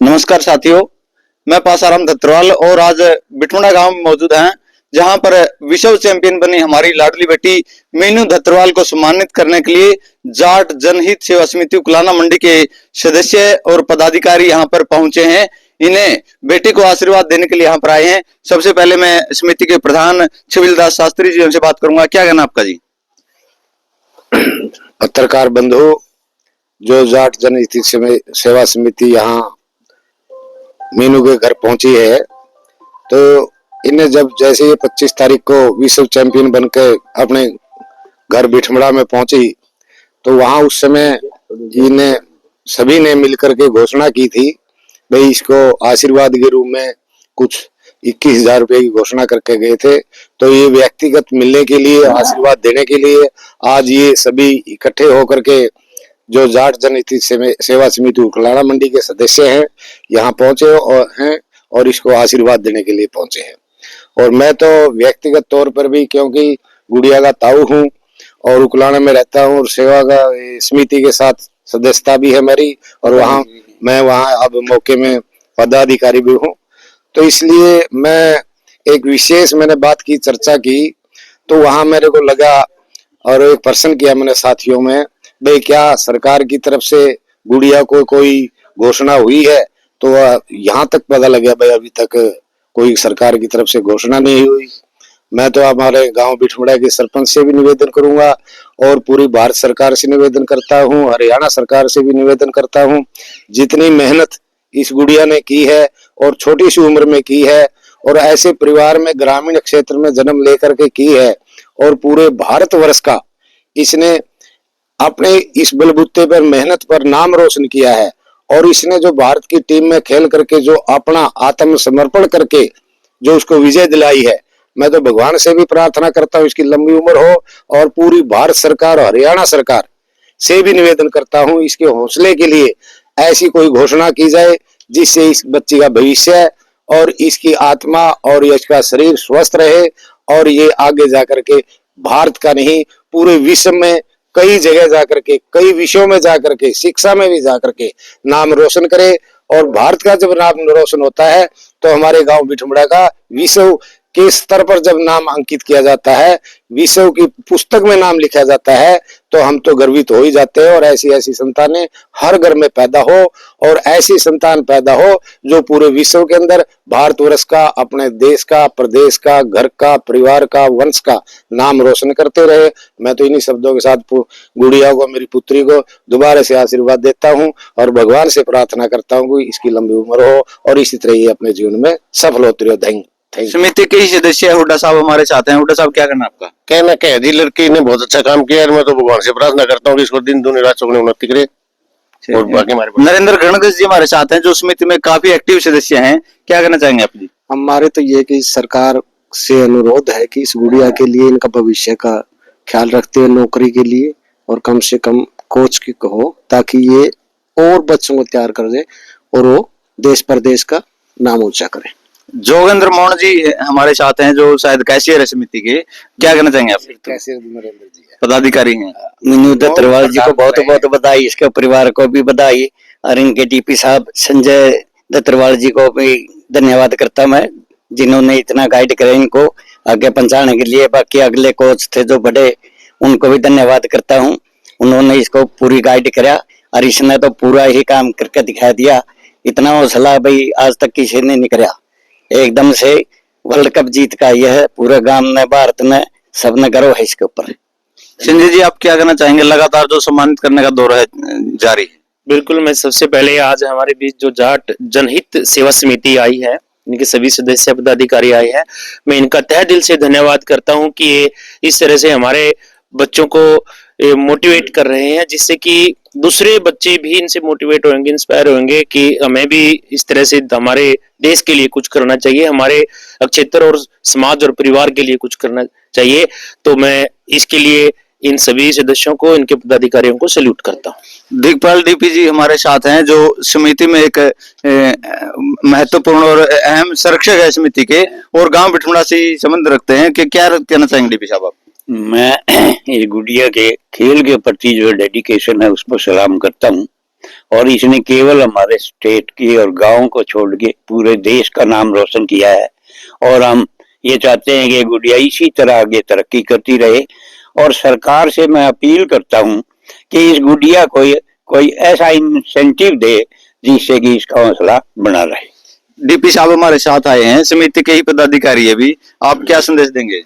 नमस्कार साथियों, मैं पासाराम धत्रवाल और आज बिठमड़ा गांव में मौजूद हैं, जहां पर विश्व चैंपियन बनी हमारी लाडली बेटी मीनू धत्रवाल को सम्मानित करने के लिए जाट जनहित सेवा समिति उकलाना मंडी के सदस्य और पदाधिकारी यहां पर पहुंचे हैं। इन्हें बेटी को आशीर्वाद देने के लिए यहाँ पर आए हैं। सबसे पहले मैं समिति के प्रधान छबिलदास शास्त्री जी उनसे बात करूंगा। क्या कहना आपका जी? पत्रकार बंधु, जो जाट जनहित सेवा समिति यहाँ मीनू के घर पहुंची है, तो इन्हें जब जैसे ये 25 तारीख को विश्व चैंपियन बनकर अपने घर बिठमड़ा में पहुंची, तो वहां उस समय इन्हें सभी ने मिलकर के घोषणा की थी, भाई इसको आशीर्वाद के रूप में कुछ 21,000 रुपए की घोषणा करके गए थे। तो ये व्यक्तिगत मिलने के लिए, आशीर्वाद देने के लिए आज ये सभी इकट्ठे होकर के जो जाट जनहित सेवा समिति उकलाना मंडी के सदस्य हैं यहाँ पहुंचे और इसको आशीर्वाद देने के लिए पहुंचे हैं। और मैं तो व्यक्तिगत तौर पर भी, क्योंकि गुड़िया का ताऊ हूँ और उकलाना में रहता हूँ और सेवा का समिति के साथ सदस्यता भी है मेरी, और मैं वहाँ अब मौके में पदाधिकारी भी हूँ, तो इसलिए मैं एक विशेष मैंने बात की, चर्चा की, तो वहां मेरे को लगा और एक प्रश्न किया मैंने साथियों में, भाई क्या सरकार की तरफ से गुड़िया को कोई घोषणा हुई है? तो यहाँ तक पता लगा भाई अभी तक कोई सरकार की तरफ से घोषणा नहीं हुई। मैं तो हमारे गांव बिठमड़ा के सरपंच से भी निवेदन करूंगा और पूरी भारत सरकार से निवेदन करता हूं, हरियाणा सरकार से भी निवेदन करता हूं, जितनी मेहनत इस गुड़िया ने की है और छोटी सी उम्र में की है और ऐसे परिवार में ग्रामीण क्षेत्र में जन्म लेकर के की है और पूरे भारतवर्ष का इसने अपने इस बलबूते पर मेहनत पर नाम रोशन किया है, और इसने जो भारत की टीम में खेल करके जो अपना आत्मसमर्पण करके जो उसको विजय दिलाई है, मैं तो भगवान से भी प्रार्थना करता हूँ इसकी लंबी उम्र हो, और पूरी भारत सरकार और हरियाणा सरकार से भी निवेदन करता हूँ इसके हौसले के लिए ऐसी कोई घोषणा की जाए जिससे इस बच्ची का भविष्य और इसकी आत्मा और इसका शरीर स्वस्थ रहे और ये आगे जाकर के भारत का नहीं पूरे विश्व में कई जगह जाकर के, कई विषयों में जाकर के, शिक्षा में भी जाकर के नाम रोशन करे। और भारत का जब नाम रोशन होता है तो हमारे गांव बिठमड़ा का विश्व के स्तर पर जब नाम अंकित किया जाता है, विश्व की पुस्तक में नाम लिखा जाता है, तो हम तो गर्वित हो ही जाते हैं। और ऐसी ऐसी संतानें हर घर में पैदा हो और ऐसी संतान पैदा हो जो पूरे विश्व के अंदर भारतवर्ष का, अपने देश का, प्रदेश का, घर का, परिवार का, वंश का नाम रोशन करते रहे। मैं तो इन्हीं शब्दों के साथ गुड़िया को, मेरी पुत्री को दोबारा से आशीर्वाद देता हूँ और भगवान से प्रार्थना करता हूँ कि इसकी लंबी उम्र हो और इसी तरह ये अपने जीवन में सफल होती रहे। धन्यवाद। समिति के ही सदस्य हुड्डा साहब हमारे साथ हैं। हुड्डा साहब, क्या करना आपका? कहना क्या है जी, लड़की ने बहुत अच्छा काम किया है। मैं तो भगवान से प्रार्थना करता हूँ कि इसको दिन दूनी रात चौगुनी उन्नति करे। और बाकी हमारे नरेंद्र गणगस जी हमारे साथ हैं, जो समिति में काफी एक्टिव सदस्य हैं। क्या कहना चाहेंगे आप जी? हमारे तो ये कि सरकार से अनुरोध है कि इस गुड़िया के लिए, इनका भविष्य का ख्याल रखते हुए नौकरी के लिए और कम से कम कोच की हो, ताकि ये और बच्चों को तैयार कर दे और वो देश प्रदेश का नाम ऊंचा करे। जोगेंद्र मोहन जी हमारे साथ हैं, जो शायद कैशियर है समिति के। क्या कहना चाहेंगे आप? कैशियर नरेंद्र जी पदाधिकारी हैं। मीनू धत्रवाल जी को बहुत बहुत बधाई, इसके परिवार को भी बधाई, और इनके डीपी साहब संजय धत्रवाल जी को भी धन्यवाद करता मैं, जिन्होंने इतना गाइड करा इनको आगे पहुंचाने के लिए। बाकी अगले कोच थे जो बड़े, उनको भी धन्यवाद करता हूँ, उन्होंने इसको पूरी गाइड करा और इसने तो पूरा ही काम करके दिखा दिया। इतना हौसला भाई आज तक किसी ने नहीं करा। एकदम से वर्ल्ड कप जीत का यह पूरे गांव ने, भारत ने, सबने गर्व है इसके ऊपर। संजय जी, आप क्या कहना चाहेंगे? लगातार जो सम्मानित करने का दौर है जारी है। बिल्कुल, मैं सबसे पहले आज हमारे बीच जो जाट जनहित सेवा समिति आई है, इनके सभी सदस्य पदाधिकारी आए हैं, मैं इनका तहे दिल से धन्यवाद करता हूं कि ये इस तरह से हमारे बच्चों को मोटिवेट कर रहे हैं, जिससे कि दूसरे बच्चे भी इनसे मोटिवेट होंगे, इंस्पायर होंगे कि हमें भी इस तरह से हमारे देश के लिए कुछ करना चाहिए, हमारे क्षेत्र और समाज और परिवार के लिए कुछ करना चाहिए। तो मैं इसके लिए इन सभी सदस्यों को, इनके पदाधिकारियों को सैल्यूट करता हूँ। दिग्पाल डीपी जी हमारे साथ हैं, जो समिति में एक महत्वपूर्ण और अहम संरक्षक है समिति के, और गांव बिठमड़ा से संबंध रखते हैं। कि क्या कहना चाहेंगे डीपी साहब आप? मैं इस गुड़िया के खेल के प्रति जो डेडिकेशन है उस पर सलाम करता हूँ, और इसने केवल हमारे स्टेट की और गांव को छोड़ के पूरे देश का नाम रोशन किया है। और हम ये चाहते हैं कि गुड़िया इसी तरह आगे तरक्की करती रहे। और सरकार से मैं अपील करता हूं कि इस गुड़िया को कोई ऐसा इंसेंटिव दे जिससे कि इसका हौसला बना रहे। डीपी साहब हमारे साथ आए हैं, समिति के ही पदाधिकारी है भी, आप क्या संदेश देंगे?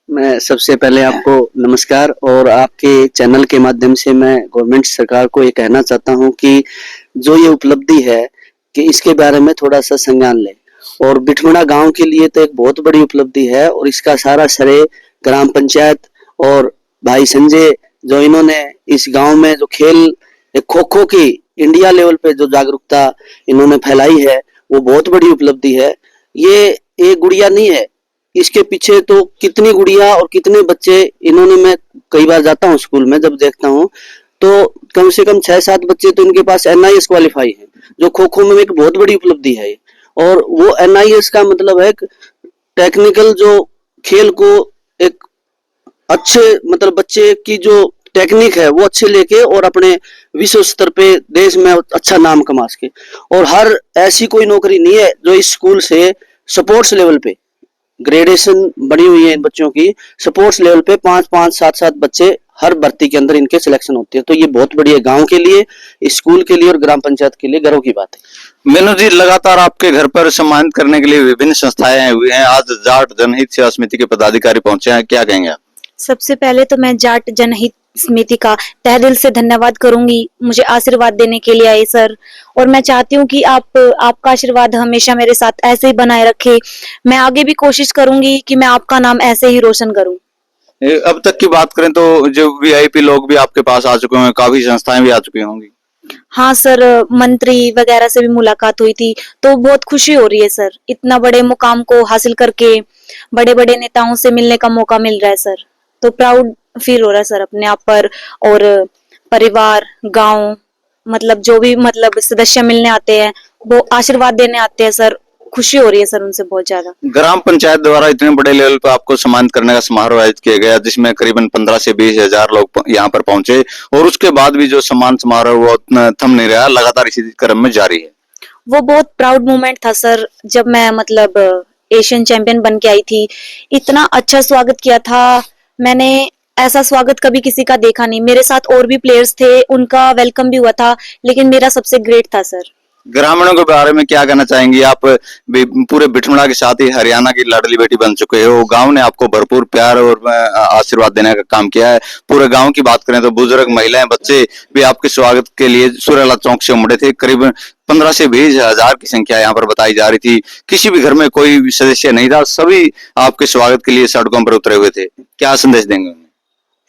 मैं सबसे पहले आपको नमस्कार, और आपके चैनल के माध्यम से मैं गवर्नमेंट सरकार को ये कहना चाहता हूँ कि जो ये उपलब्धि है कि इसके बारे में थोड़ा सा संज्ञान लें। और बिठमड़ा गांव के लिए तो एक बहुत बड़ी उपलब्धि है, और इसका सारा श्रेय ग्राम पंचायत और भाई संजय, जो इन्होंने इस गांव में जो खेल खो खो की इंडिया लेवल पे जो जागरूकता इन्होंने फैलाई है, वो बहुत बड़ी उपलब्धि है। ये एक गुड़िया नहीं है, इसके पीछे तो कितनी गुड़िया और कितने बच्चे इन्होंने, मैं कई बार जाता हूँ स्कूल में, जब देखता हूँ तो कम से कम 6-7 बच्चे तो इनके पास NIS क्वालिफाई है, जो खो खो में एक बहुत बड़ी उपलब्धि है। और वो NIS का मतलब है टेक्निकल, जो खेल को एक अच्छे मतलब बच्चे की जो टेक्निक है वो अच्छे लेके और अपने विश्व स्तर पे देश में अच्छा नाम कमा सके। और हर ऐसी कोई नौकरी नहीं है जो इस स्कूल से स्पोर्ट्स लेवल पे ग्रेडेशन बनी हुई है इन बच्चों की, स्पोर्ट्स लेवल पे 5-5, 7-7 बच्चे हर भर्ती के अंदर इनके सिलेक्शन होती है। तो ये बहुत बढ़िया गांव के लिए, स्कूल के लिए और ग्राम पंचायत के लिए गर्व की बात है। मीनू जी, लगातार आपके घर पर सम्मानित करने के लिए विभिन्न संस्थाएं आए हुए हैं, आज जाट जनहित सेवा समिति के पदाधिकारी पहुंचे हैं, क्या कहेंगे आप? सबसे पहले तो मैं जाट जनहित समिति का तहे दिल से धन्यवाद करूंगी, मुझे आशीर्वाद देने के लिए आए सर। और मैं चाहती हूँ कि आपका आशीर्वाद हमेशा मेरे साथ ऐसे ही बनाए रखे। मैं आगे भी कोशिश करूंगी कि मैं आपका नाम ऐसे ही रोशन करूं। अब तक की बात करें तो जो VIP लोग भी आपके पास आ चुके हैं, काफी संस्थाएं भी आ चुकी होंगी। हाँ सर, मंत्री वगैरह से भी मुलाकात हुई थी, तो बहुत खुशी हो रही है सर। इतना बड़े मुकाम को हासिल करके बड़े बड़े नेताओं से मिलने का मौका मिल रहा है सर, तो प्राउड फील हो रहा है सर अपने आप पर। और परिवार, गांव, मतलब जो भी मतलब सदस्य मिलने आते हैं वो आशीर्वाद देने आते हैं सर, खुशी हो रही है सर उनसे बहुत ज्यादा। ग्राम पंचायत द्वारा इतने बड़े लेवल पर आपको सम्मानित करने का समारोह आयोजित किया गया, जिसमें करीबन 15 से 20 हजार लोग यहाँ पर पहुंचे, और उसके बाद भी जो सम्मान समारोह वो थम नहीं रहा, लगातार इसी क्रम में जारी है। वो बहुत प्राउड मोमेंट था सर, जब मैं मतलब एशियन चैंपियन बन के आई थी। इतना अच्छा स्वागत किया था मैंने, ऐसा स्वागत कभी किसी का देखा नहीं। मेरे साथ और भी प्लेयर्स थे, उनका वेलकम भी हुआ था, लेकिन मेरा सबसे ग्रेट था सर। ग्रामीणों के बारे में क्या कहना चाहेंगी आप? पूरे बिठमड़ा के साथ ही हरियाणा की लाडली बेटी बन चुके हो, गांव ने आपको भरपूर प्यार और आशीर्वाद देने का काम किया है। पूरे गांव की बात करें तो बुजुर्ग, महिलाएं, बच्चे भी आपके स्वागत के लिए सुरेला चौक से उमड़े थे। करीबन 15 से 20 हजार की संख्या यहाँ पर बताई जा रही थी। किसी भी घर में कोई भी सदस्य नहीं था, सभी आपके स्वागत के लिए सड़कों पर उतरे हुए थे। क्या संदेश देंगे?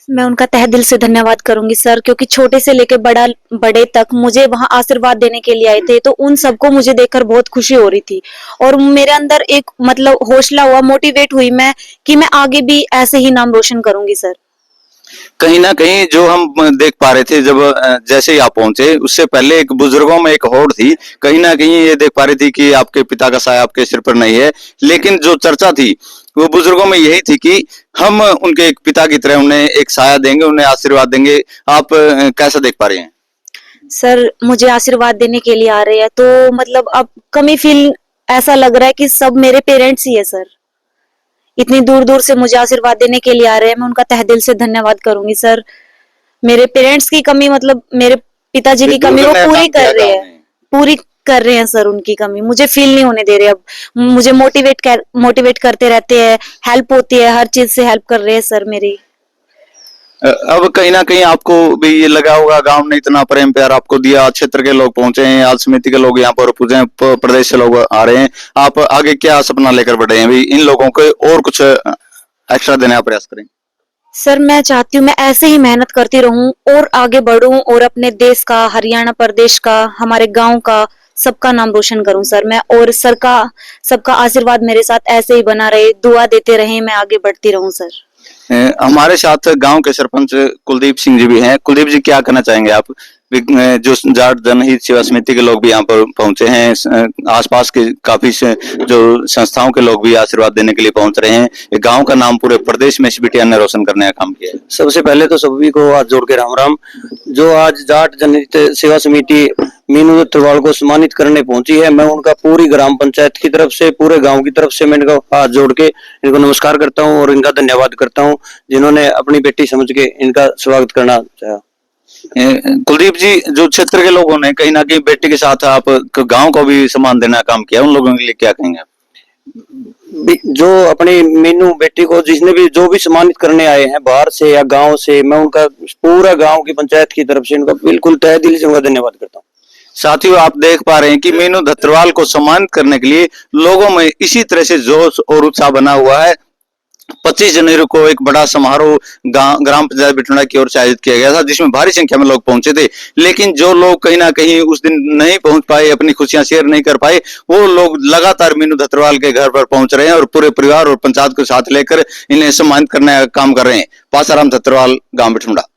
मैं उनका तहे दिल से धन्यवाद करूंगी सर, क्योंकि छोटे से लेकर बड़े तक मुझे वहां आशीर्वाद देने के लिए आए थे, तो उन सबको मुझे देखकर बहुत खुशी हो रही थी। और मेरे अंदर एक मतलब हौसला हुआ, मोटिवेट हुई मैं कि मैं आगे भी ऐसे ही नाम रोशन करूंगी सर। कहीं ना कहीं जो हम देख पा रहे थे, जब जैसे ही आप पहुंचे उससे पहले एक बुजुर्गों में एक होड़ थी, कहीं ना कहीं ये देख पा रही थी कि आपके पिता का साया आपके सिर पर नहीं है, लेकिन जो चर्चा थी वो बुजुर्गों में यही थी कि हम उनके एक पिता की तरह उन्हें एक साया देंगे, उन्हें आशीर्वाद देंगे। आप कैसा देख पा रहे हैं? सर मुझे आशीर्वाद देने के लिए आ रहे हैं, तो मतलब अब कमी फील ऐसा लग रहा है कि सब मेरे पेरेंट्स ही है सर। इतनी दूर दूर से मुझे आशीर्वाद देने के लिए आ रहे हैं, मैं उनका तहे दिल से धन्यवाद करूंगी सर। मेरे पेरेंट्स की कमी, मतलब मेरे पिताजी की कमी वो पूरी कर रहे हैं सर। उनकी कमी मुझे फील नहीं होने दे रहे। अब मुझे मोटिवेट करते रहते हैं, हेल्प होती है, हर चीज से हेल्प कर रहे हैं सर मेरी। अब कहीं ना कहीं आपको भी ये लगा होगा, गांव ने इतना प्रेम प्यार आपको दिया, क्षेत्र के लोग पहुंचे हैं, आज समिति के लोग यहाँ पर पूछे हैं, प्रदेश से लोग आ रहे हैं, आप आगे क्या सपना लेकर बढ़े हैं? भी इन लोगों को और कुछ एक्स्ट्रा देने का प्रयास करें? सर मैं चाहती हूँ मैं ऐसे ही मेहनत करती रहूं और आगे बढ़ूं, और अपने देश का, हरियाणा प्रदेश का, हमारे गांव का, सबका नाम रोशन करूं सर मैं। और सर का सबका आशीर्वाद मेरे साथ ऐसे ही बना रहे, दुआ देते रहे, मैं आगे बढ़ती रहूं सर। हमारे साथ गांव के सरपंच कुलदीप सिंह जी भी हैं। कुलदीप जी, क्या कहना चाहेंगे आप? जो जाट जनहित सेवा समिति के लोग भी यहाँ पर पहुंचे हैं, आसपास के काफी जो संस्थाओं के लोग भी आशीर्वाद देने के लिए पहुंच रहे हैं। ये गांव का नाम पूरे प्रदेश में इस बिटिया ने रोशन करने का काम किया है। सबसे पहले तो सभी को हाथ जोड़ के राम राम। जो आज जाट जनहित सेवा समिति मीनू दत्तरवाल को सम्मानित करने पहुंची है, मैं उनका पूरी ग्राम पंचायत की तरफ से, पूरे गांव की तरफ से मैं इनका हाथ जोड़ के इनको नमस्कार करता हूं और इनका धन्यवाद करता हूं, जिन्होंने अपनी बेटी समझ के इनका स्वागत करना चाहा। कुलदीप जी, जो क्षेत्र के लोगों ने कहीं ना कहीं बेटी के साथ आप गांव को भी सम्मान देने का काम किया, उन लोगों के लिए क्या कहेंगे आप? जो अपनी मीनू बेटी को जिसने भी जो भी सम्मानित करने आए हैं बाहर से या गांव से, मैं उनका पूरा गांव की पंचायत की तरफ से इनका बिल्कुल तहे दिल से उनका धन्यवाद करता हूँ। साथियों, आप देख पा रहे हैं कि मीनू दत्तरवाल को सम्मानित करने के लिए लोगों में इसी तरह से जोश और उत्साह बना हुआ है। 25 जनवरी को एक बड़ा समारोह ग्राम पंचायत बिटुंडा की ओर से आयोजित किया गया था, जिसमें भारी संख्या में लोग पहुंचे थे। लेकिन जो लोग कहीं ना कहीं उस दिन नहीं पहुंच पाए, अपनी खुशियां शेयर नहीं कर पाए, वो लोग लगातार मीनू दत्तरवाल के घर पर पहुंच रहे हैं और पूरे परिवार और पंचायत को साथ लेकर इन्हें सम्मानित करने का काम कर रहे हैं। पासाराम दत्तरवाल, गांव बिटुंडा।